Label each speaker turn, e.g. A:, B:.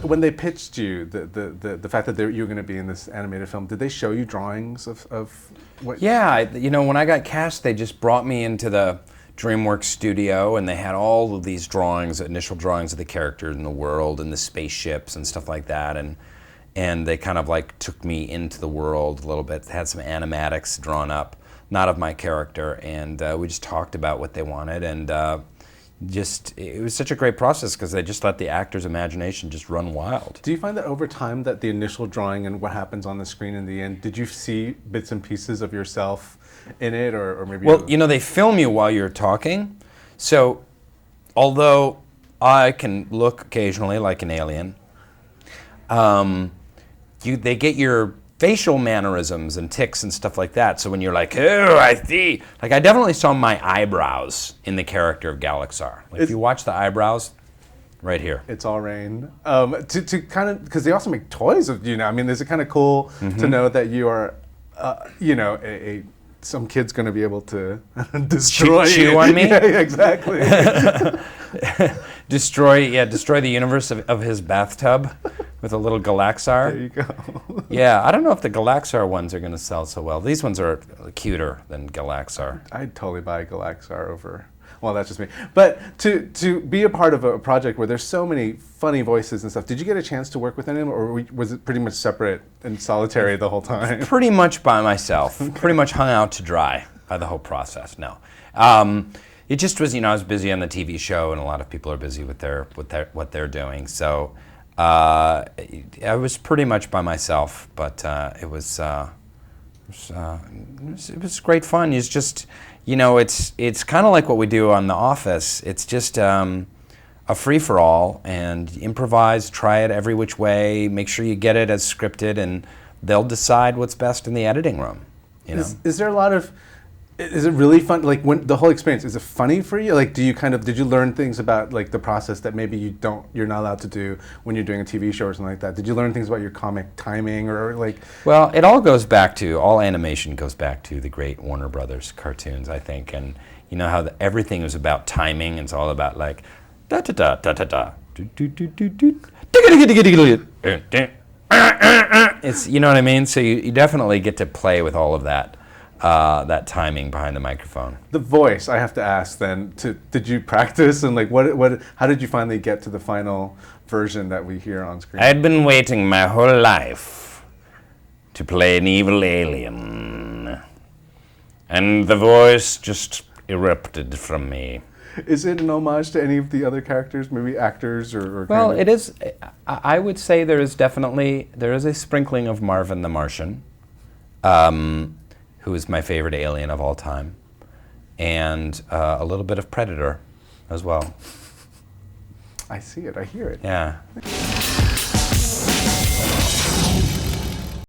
A: when they pitched you the fact that you were going to be in this animated film, did they show you drawings of what?
B: Yeah, when I got cast, they just brought me into the DreamWorks studio, and they had all of these drawings, initial drawings of the characters in the world and the spaceships and stuff like that, and they kind of like took me into the world a little bit. They had some animatics drawn up, not of my character, and we just talked about what they wanted, and it was such a great process because they just let the actor's imagination just run wild.
A: Do you find that over time that the initial drawing and what happens on the screen in the end, did you see bits and pieces of yourself in it, or maybe?
B: Well, they film you while you're talking, so although I can look occasionally like an alien, they get your facial mannerisms and tics and stuff like that. So when you're like, oh, I see. Like, I definitely saw my eyebrows in the character of Galaxar. Like, if you watch the eyebrows, right here.
A: It's all Rainn. To kind of, because they also make toys of you now. I mean, is it kind of cool to know that you are, some kid's going to be able to destroy
B: chew on me?
A: Yeah, exactly.
B: destroy the universe of his bathtub with a little Galaxar.
A: There you go.
B: Yeah, I don't know if the Galaxar ones are going to sell so well. These ones are cuter than Galaxar.
A: I'd totally buy Galaxar over. Well, that's just me. But to be a part of a project where there's so many funny voices and stuff, did you get a chance to work with anyone, or was it pretty much separate and solitary the whole time?
B: Pretty much by myself. Okay. Pretty much hung out to dry by the whole process. No, it just was. I was busy on the TV show, and a lot of people are busy with what they're doing. So I was pretty much by myself, but it was great fun. It's just. It's kind of like what we do on The Office. It's just a free-for-all, and improvise, try it every which way, make sure you get it as scripted, and they'll decide what's best in the editing room.
A: Is there a lot of, is it really fun, like when the whole experience, is it funny for you? Like, did you learn things about like the process that maybe you're not allowed to do when you're doing a TV show or something like that? Did you learn things about your comic timing or like?
B: Well, all animation goes back to the great Warner Brothers cartoons, I think, and you know how everything was about timing. It's all about like da da da da da da do do do do do. It's, you know what I mean? So you definitely get to play with all of that. That timing behind the microphone.
A: The voice, I have to ask then, did you practice, and like how did you finally get to the final version that we hear on screen?
B: I'd been waiting my whole life to play an evil alien, and the voice just erupted from me.
A: Is it an homage to any of the other characters, maybe actors or
B: Well, it is. I would say there is a sprinkling of Marvin the Martian. Who is my favorite alien of all time, and a little bit of Predator as well.
A: I see it, I hear it.
B: Yeah.